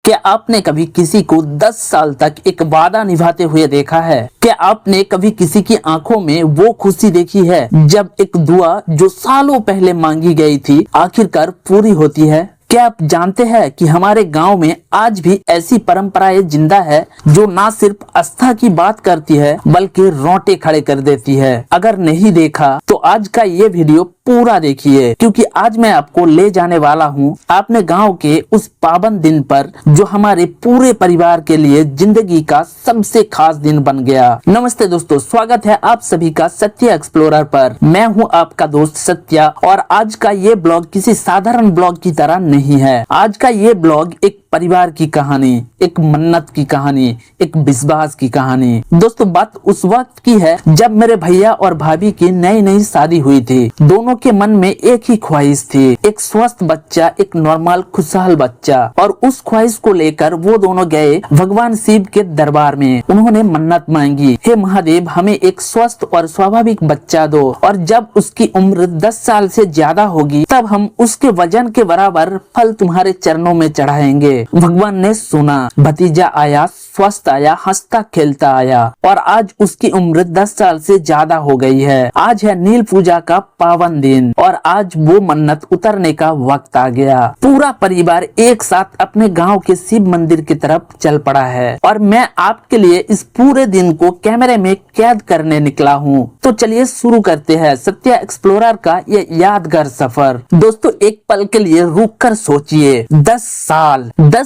क्या आपने कभी किसी को 10 साल तक एक वादा निभाते हुए देखा है? क्या आपने कभी किसी की आंखों में वो खुशी देखी है जब एक दुआ जो सालों पहले मांगी गई थी आखिरकार पूरी होती है? क्या आप जानते हैं कि हमारे गांव में आज भी ऐसी परंपराएं जिंदा है जो ना सिर्फ आस्था की बात करती है बल्कि रोंगटे खड़े कर देती है। अगर नहीं देखा तो आज का ये वीडियो पूरा देखिए, क्योंकि आज मैं आपको ले जाने वाला हूँ अपने गांव के उस पावन दिन पर जो हमारे पूरे परिवार के लिए जिंदगी का सबसे खास दिन बन गया। नमस्ते दोस्तों, स्वागत है आप सभी का सत्या एक्सप्लोरर पर। मैं हूँ आपका दोस्त सत्या और आज का ये ब्लॉग किसी साधारण ब्लॉग की तरह नहीं है। आज का ये ब्लॉग एक परिवार की कहानी, एक मन्नत की कहानी, एक विश्वास की कहानी। दोस्तों, बात उस वक्त की है जब मेरे भैया और भाभी की नई नई शादी हुई थी। दोनों के मन में एक ही ख्वाहिश थी, एक स्वस्थ बच्चा, एक नॉर्मल खुशहाल बच्चा। और उस ख्वाहिश को लेकर वो दोनों गए भगवान शिव के दरबार में। उन्होंने मन्नत मांगी, हे महादेव, हमें एक स्वस्थ और स्वाभाविक बच्चा दो, और जब उसकी उम्र 10 साल से ज्यादा होगी तब हम उसके वजन के बराबर फल तुम्हारे चरणों में चढ़ाएंगे। भगवान ने सुना, भतीजा आया, स्वस्थ आया, हंसता खेलता आया, और आज उसकी उम्र 10 साल से ज्यादा हो गई है। आज है नील पूजा का पावन दिन और आज वो मन्नत उतरने का वक्त आ गया। पूरा परिवार एक साथ अपने गांव के शिव मंदिर की तरफ चल पड़ा है और मैं आपके लिए इस पूरे दिन को कैमरे में कैद करने निकला हूँ। तो चलिए शुरू करते हैं सत्या एक्सप्लोरर का ये यादगार सफर। दोस्तों, एक पल के लिए रुक कर सोचिए, 10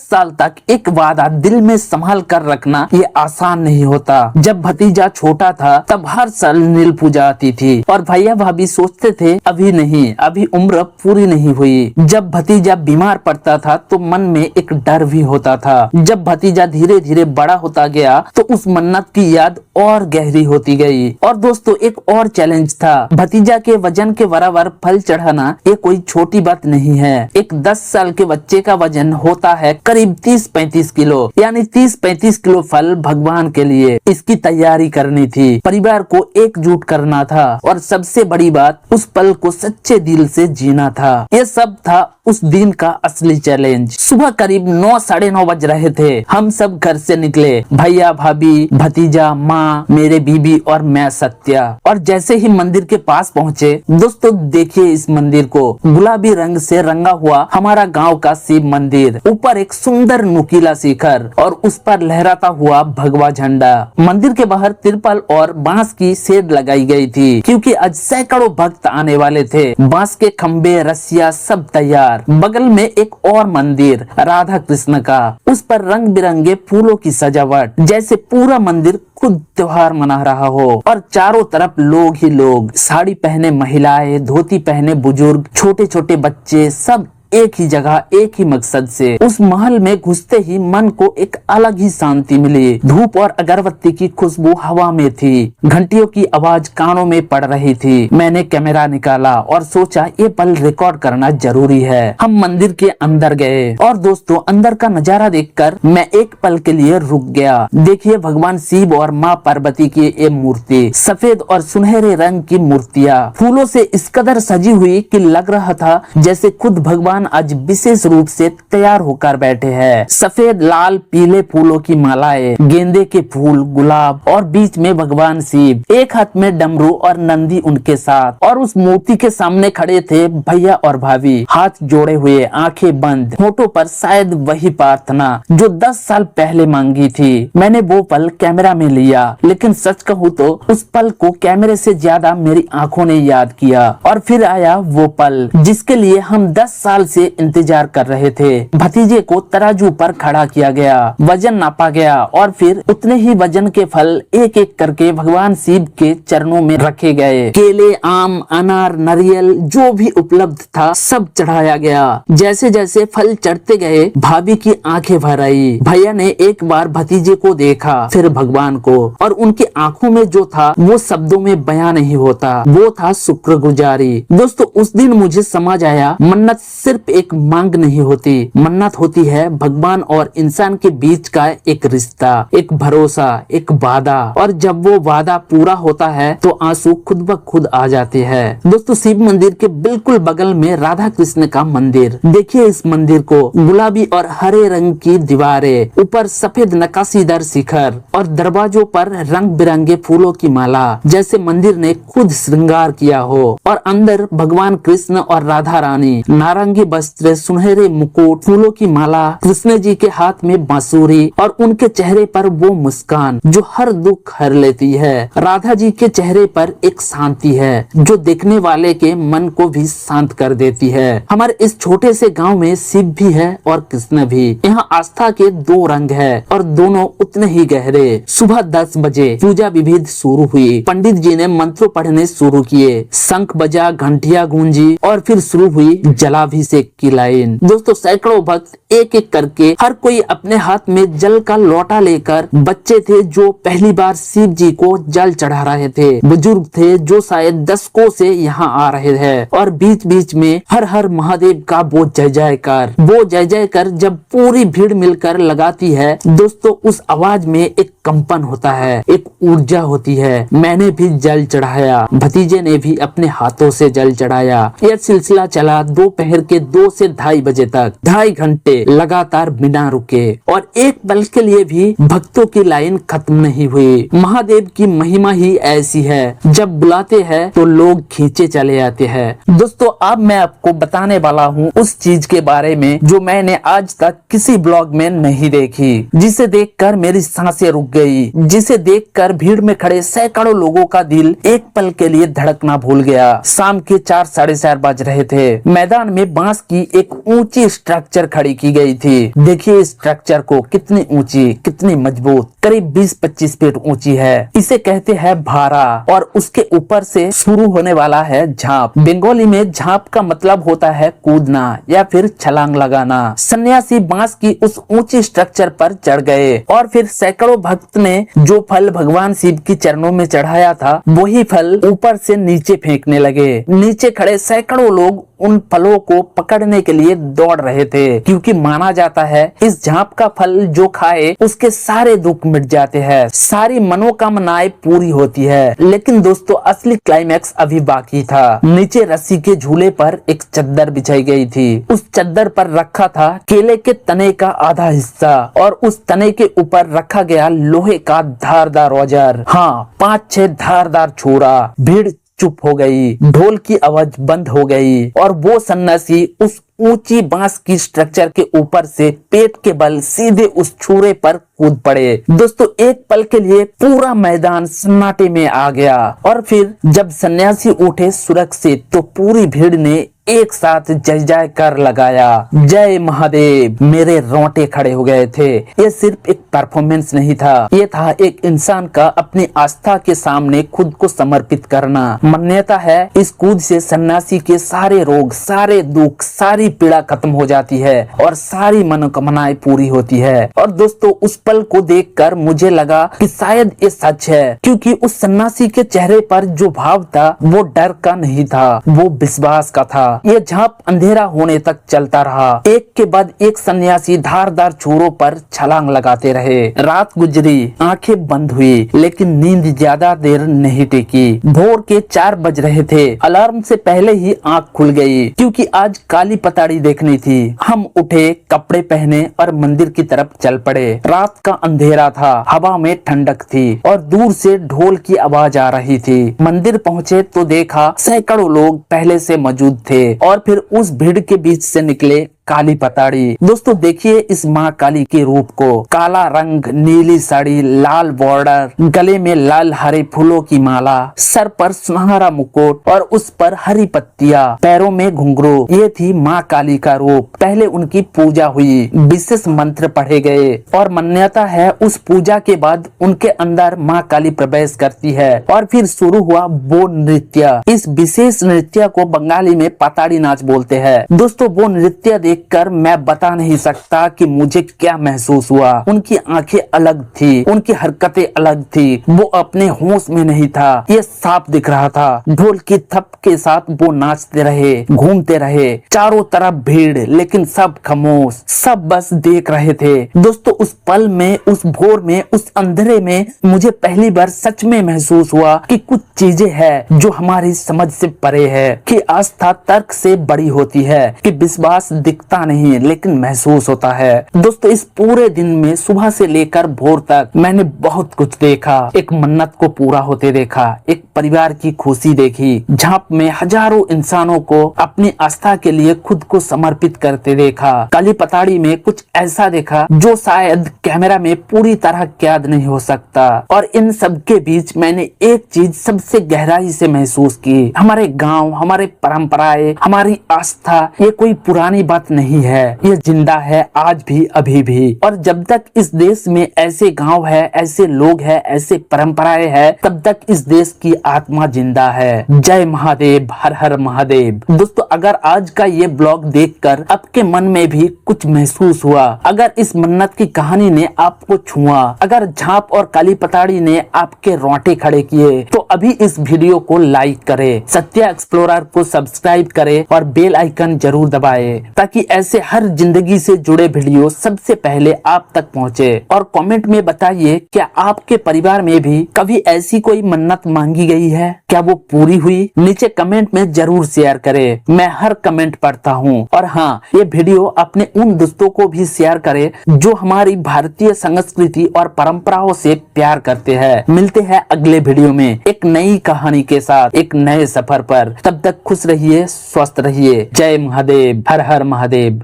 साल तक एक वादा दिल में संभाल कर रखना ये आसान नहीं होता। जब भतीजा छोटा था तब हर साल नील पूजा आती थी और भैया भाभी सोचते थे अभी नहीं, अभी उम्र पूरी नहीं हुई। जब भतीजा बीमार पड़ता था तो मन में एक डर भी होता था। जब भतीजा धीरे धीरे बड़ा होता गया तो उस मन्नत की याद और गहरी होती गई। और दोस्तों, एक और चैलेंज था, भतीजा के वजन के बराबर फल चढ़ाना ये कोई छोटी बात नहीं है। एक 10 साल के बच्चे का वजन होता है करीब 30-35 किलो, यानी 30-35 किलो फल भगवान के लिए। इसकी तैयारी करनी थी, परिवार को एकजुट करना था और सबसे बड़ी बात, उस पल को सच्चे दिल से जीना था। ये सब था उस दिन का असली चैलेंज। सुबह करीब 9-9:30 बज रहे थे। हम सब घर से निकले, भैया भाभी, भतीजा, माँ, मेरे बीबी और मैं सत्या। और जैसे ही मंदिर के पास पहुँचे, दोस्तों देखिए इस मंदिर को, गुलाबी रंग से रंगा हुआ हमारा गांव का शिव मंदिर। ऊपर एक सुंदर नुकीला शिखर और उस पर लहराता हुआ भगवा झंडा। मंदिर के बाहर तिरपाल और बांस की शेड लगाई गई थी, क्योंकि आज सैकड़ों भक्त आने वाले थे। बांस के खम्बे, रस्सियां सब तैयार। बगल में एक और मंदिर राधा कृष्ण का, उस पर रंग बिरंगे फूलों की सजावट, जैसे पूरा मंदिर खुद त्योहार मना रहा हो। और चारों तरफ लोग ही लोग, साड़ी पहने महिलाएं, धोती पहने बुजुर्ग, छोटे छोटे बच्चे, सब एक ही जगह एक ही मकसद से। उस महल में घुसते ही मन को एक अलग ही शांति मिली। धूप और अगरबत्ती की खुशबू हवा में थी, घंटियों की आवाज कानों में पड़ रही थी। मैंने कैमरा निकाला और सोचा ये पल रिकॉर्ड करना जरूरी है। हम मंदिर के अंदर गए और दोस्तों, अंदर का नजारा देखकर मैं एक पल के लिए रुक गया। देखिए भगवान शिव और माँ पार्वती की ये मूर्ति, सफेद और सुनहरे रंग की मूर्तियाँ, फूलों से इस कदर सजी हुई कि लग रहा था जैसे खुद भगवान आज विशेष रूप से तैयार होकर बैठे हैं। सफेद, लाल, पीले फूलों की मालाएं, गेंदे के फूल, गुलाब, और बीच में भगवान शिव, एक हाथ में डमरू और नंदी उनके साथ। और उस मूर्ति के सामने खड़े थे भैया और भाभी, हाथ जोड़े हुए, आंखें बंद, होठों पर शायद वही प्रार्थना जो 10 साल पहले मांगी थी। मैंने वो पल कैमरा में लिया, लेकिन सच कहूँ तो उस पल को कैमरे से ज्यादा मेरी आंखों ने याद किया। और फिर आया वो पल जिसके लिए हम 10 साल से इंतजार कर रहे थे। भतीजे को तराजू पर खड़ा किया गया, वजन नापा गया और फिर उतने ही वजन के फल एक एक करके भगवान शिव के चरणों में रखे गए। केले, आम, अनार, नारियल, जो भी उपलब्ध था सब चढ़ाया गया। जैसे जैसे फल चढ़ते गए, भाभी की आंखें भर आई। भैया ने एक बार भतीजे को देखा, फिर भगवान को, और उनकी आंखों में जो था वो शब्दों में बयां नहीं होता, वो था शुक्रगुजारी। दोस्तों, उस दिन मुझे समझ आया, मन्नत सिर्फ सिर्फ एक मांग नहीं होती, मन्नत होती है भगवान और इंसान के बीच का एक रिश्ता, एक भरोसा, एक वादा। और जब वो वादा पूरा होता है तो आंसू खुद ब खुद आ जाते हैं। दोस्तों, शिव मंदिर के बिल्कुल बगल में राधा कृष्ण का मंदिर। देखिए इस मंदिर को, गुलाबी और हरे रंग की दीवारें, ऊपर सफेद नक्काशीदार शिखर और दरवाजों पर रंग बिरंगे फूलों की माला, जैसे मंदिर ने खुद श्रृंगार किया हो। और अंदर भगवान कृष्ण और राधा रानी, नारंगी वस्त्र, सुनहरे मुकुट, फूलों की माला, कृष्ण जी के हाथ में बांसुरी और उनके चेहरे पर वो मुस्कान जो हर दुख हर लेती है। राधा जी के चेहरे पर एक शांति है जो देखने वाले के मन को भी शांत कर देती है। हमारे इस छोटे से गांव में शिव भी है और कृष्ण भी। यहाँ आस्था के दो रंग है और दोनों उतने ही गहरे। सुबह 10 बजे पूजा विधि शुरू हुई। पंडित जी ने मंत्र पढ़ने शुरू किए, शंख बजा, घंटिया गूंजी और फिर शुरू हुई जलाभिषेक की लाइन। दोस्तों, सैकड़ों भक्त एक एक करके, हर कोई अपने हाथ में जल का लोटा लेकर, बच्चे थे जो पहली बार शिव जी को जल चढ़ा रहे थे, बुजुर्ग थे जो शायद दशकों से यहाँ आ रहे हैं, और बीच बीच में हर हर महादेव का वो जय जयकार। वो जय जयकार जब पूरी भीड़ मिलकर लगाती है दोस्तों, उस आवाज में एक कंपन होता है, एक ऊर्जा होती है। मैंने भी जल चढ़ाया, भतीजे ने भी अपने हाथों से जल चढ़ाया। यह सिलसिला चला दोपहर के 2 से 2:30 बजे तक, 2.5 घंटे लगातार बिना रुके। और एक पल के लिए भी भक्तों की लाइन खत्म नहीं हुई। महादेव की महिमा ही ऐसी है, जब बुलाते हैं तो लोग खींचे चले आते हैं। दोस्तों, अब मैं आपको बताने वाला हूँ उस चीज के बारे में जो मैंने आज तक किसी ब्लॉग में नहीं देखी, जिसे देखकर मेरी सांसें रुक गई, जिसे देखकर भीड़ में खड़े सैकड़ों लोगों का दिल एक पल के लिए धड़कना भूल गया। शाम के 4 साढ़े 4 बज रहे थे। मैदान में बांस की एक ऊंची स्ट्रक्चर खड़ी की गई थी। देखिए इस स्ट्रक्चर को, कितनी ऊंची, कितनी मजबूत, करीब 20-25 फीट ऊंची है। इसे कहते हैं भारा, और उसके ऊपर से शुरू होने वाला है झांप। बंगाली में झांप का मतलब होता है कूदना या फिर छलांग लगाना। सन्यासी बांस की उस ऊंची स्ट्रक्चर पर चढ़ गए और फिर सैकड़ों भक्त ने जो फल भगवान शिव की चरणों में चढ़ाया था, वही फल ऊपर से नीचे फेंकने लगे। नीचे खड़े सैकड़ों लोग उन फलों को पकड़ने के लिए दौड़ रहे थे, क्योंकि माना जाता है इस झांप का फल जो खाए उसके सारे दुख मिट जाते हैं, सारी मनोकामनाएं पूरी होती है। लेकिन दोस्तों, असली क्लाइमैक्स अभी बाकी था। नीचे रस्सी के झूले पर एक चद्दर बिछाई गई थी। उस चद्दर पर रखा था केले के तने का आधा हिस्सा, और उस तने के ऊपर रखा गया लोहे का धारदार औजार। हाँ, 5-6 धारदार छुरा। भीड़ चुप हो गई, ढोल की आवाज बंद हो गई, और वो सन्यासी उस ऊंची बांस की स्ट्रक्चर के ऊपर से पेट के बल सीधे उस छुरे पर कूद पड़े। दोस्तों, एक पल के लिए पूरा मैदान सन्नाटे में आ गया, और फिर जब सन्यासी उठे सुरक्षित तो पूरी भीड़ ने एक साथ जय जयकार लगाया। जय महादेव। मेरे रोंगटे खड़े हो गए थे। ये सिर्फ एक परफॉर्मेंस नहीं था, ये था एक इंसान का अपनी आस्था के सामने खुद को समर्पित करना। मान्यता है इस कूद से सन्यासी के सारे रोग, सारे दुख, सारी पीड़ा खत्म हो जाती है और सारी मनोकामनाएं पूरी होती है। और दोस्तों, उस पल को देखकर मुझे लगा कि शायद ये सच है, क्योंकि उस सन्यासी के चेहरे पर जो भाव था वो डर का नहीं था, वो विश्वास का था। ये झांप अंधेरा होने तक चलता रहा। एक के बाद एक सन्यासी धारदार छुरों पर छलांग लगाते रहे। रात गुजरी, आंखें बंद हुई, लेकिन नींद ज्यादा देर नहीं टिकी। भोर के 4 बज रहे थे। अलार्म से पहले ही आंख खुल गई, क्योंकि आज काली पताड़ी देखनी थी। हम उठे, कपड़े पहने और मंदिर की तरफ चल पड़े। रात का अंधेरा था, हवा में ठंडक थी और दूर से ढोल की आवाज आ रही थी। मंदिर पहुंचे तो देखा सैकड़ों लोग पहले से मौजूद थे, और फिर उस भीड़ के बीच से निकले काली पताड़ी। दोस्तों, देखिए इस माँ काली के रूप को। काला रंग, नीली साड़ी, लाल बॉर्डर, गले में लाल हरे फूलों की माला, सर पर सुनहरा मुकुट और उस पर हरी पत्तियां, पैरों में घुंघरू। ये थी माँ काली का रूप। पहले उनकी पूजा हुई, विशेष मंत्र पढ़े गए, और मान्यता है उस पूजा के बाद उनके अंदर माँ काली प्रवेश करती है। और फिर शुरू हुआ वो नृत्य। इस विशेष नृत्य को बंगाली में पताड़ी नाच बोलते हैं। दोस्तों, वो नृत्य देखकर मैं बता नहीं सकता कि मुझे क्या महसूस हुआ। उनकी आंखें अलग थी, उनकी हरकतें अलग थी, वो अपने होश में नहीं था, ये साफ दिख रहा था। ढोल की थप के साथ वो नाचते रहे, घूमते रहे, चारों तरफ भीड़, लेकिन सब खामोश, सब बस देख रहे थे। दोस्तों उस पल में, उस भोर में, उस अंधेरे में मुझे पहली बार सच में महसूस हुआ कि कुछ चीजें हैं जो हमारी समझ से परे है, कि आस्था तर्क से बड़ी होती है, कि विश्वास दिखता नहीं लेकिन महसूस होता है। दोस्तों इस पूरे दिन में सुबह से लेकर भोर तक मैंने बहुत कुछ देखा। एक मन्नत को पूरा होते देखा, एक परिवार की खुशी देखी, झांप में हजारों इंसानों को अपनी आस्था के लिए खुद को समर्पित करते देखा। काली पताड़ी में कुछ ऐसा देखा जो शायद कैमरा में पूरी तरह कैद नहीं हो सकता। और इन सब के बीच मैंने एक चीज सबसे गहराई से महसूस की, हमारे गांव, हमारे परंपराएं, हमारी आस्था ये कोई पुरानी बात नहीं है, ये जिंदा है आज भी, अभी भी। और जब तक इस देश में ऐसे गांव है, ऐसे लोग हैं, ऐसे परंपराएं हैं, तब तक इस देश की आत्मा जिंदा है। जय महादेव, हर हर महादेव। दोस्तों अगर आज का ये ब्लॉग देखकर आपके मन में भी कुछ महसूस हुआ, अगर इस मन्नत की कहानी ने आपको छुआ, अगर झांप और काली पताड़ी ने आपके रोंगटे खड़े किए, तो अभी इस वीडियो को लाइक करें, सत्या एक्सप्लोरर को सब्सक्राइब करें और बेल आइकन जरूर दबाएं, ताकि ऐसे हर जिंदगी से जुड़े वीडियो सबसे पहले आप तक पहुंचे। और कमेंट में बताइए, क्या आपके परिवार में भी कभी ऐसी कोई मन्नत मांगी गई है? क्या वो पूरी हुई? नीचे कमेंट में जरूर शेयर करें, मैं हर कमेंट पढ़ता हूँ। और हाँ, ये वीडियो अपने उन दोस्तों को भी शेयर करें जो हमारी भारतीय संस्कृति और परंपराओं से प्यार करते हैं। मिलते हैं अगले वीडियो में एक नई कहानी के साथ, एक नए सफर पर। तब तक खुश रहिए, स्वस्थ रहिए। जय महादेव, हर हर महादेव।